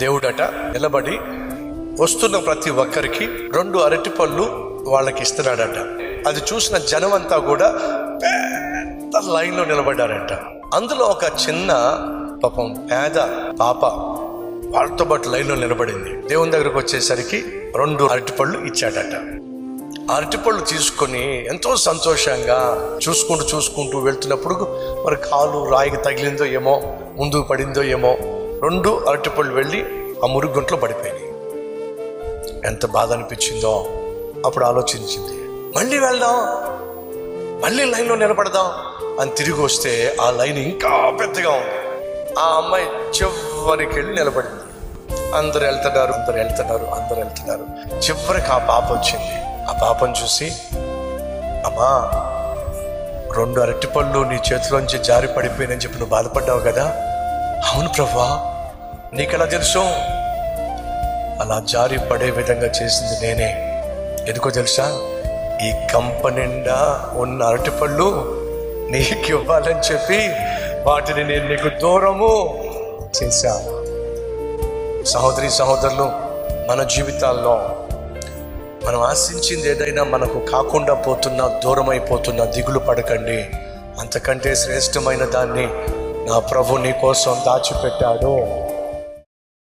దేవుడట నిలబడి వస్తున్న ప్రతి ఒక్కరికి 2 అరటిపళ్ళు వాళ్ళకి ఇస్తున్నాడట. అది చూసిన జనం అంతా కూడా పెద్ద లైన్లో నిలబడ్డారట. అందులో ఒక చిన్న పాపం పేద పాప వాళ్ళతో పాటు లైన్లో నిలబడింది. దేవుని దగ్గరకు వచ్చేసరికి 2 అరటిపళ్ళు ఇచ్చాడట. అరటిపళ్ళు తీసుకొని ఎంతో సంతోషంగా చూసుకుంటూ వెళ్తున్నప్పుడు మరి కాలు రాయికి తగిలిందో ఏమో, ముందుకు పడిందో ఏమో, 2 అరటిపళ్ళు వెళ్ళి ఆ మురుగుంట్లో పడిపోయినాయి. ఎంత బాధ అనిపించిందో. అప్పుడు ఆలోచించింది, మళ్ళీ వెళ్దాం, మళ్ళీ లైన్లో నిలబడదాం అని తిరిగి వస్తే ఆ లైన్ ఇంకా పెద్దగా ఉంది. ఆ అమ్మాయి చివరికి వెళ్ళి నిలబడింది. అందరు వెళ్తున్నారు. చివరికి ఆ పాప వచ్చింది. ఆ పాపను చూసి, అమ్మా 2 అరటిపళ్ళు నీ చేతిలోంచి జారి పడిపోయినని చెప్పి నువ్వు బాధపడ్డావు కదా. అవును ప్రభువా, నీకెలా తెలుసు? అలా జారి పడే విధంగా చేసింది నేనే. ఎందుకో తెలుసా? ఈ కంప నిండా ఉన్న అరటిపళ్ళు నీకు ఇవ్వాలని చెప్పి వాటిని నేను నీకు దూరము చేశా. సహోదరి సహోదరులు, మన జీవితాల్లో మనం ఆశించింది ఏదైనా మనకు కాకుండా పోతున్నా, దూరం అయిపోతున్నా, దిగులు పడకండి. అంతకంటే శ్రేష్టమైన దాన్ని నా ప్రభు నీ కోసం దాచిపెట్టాడు.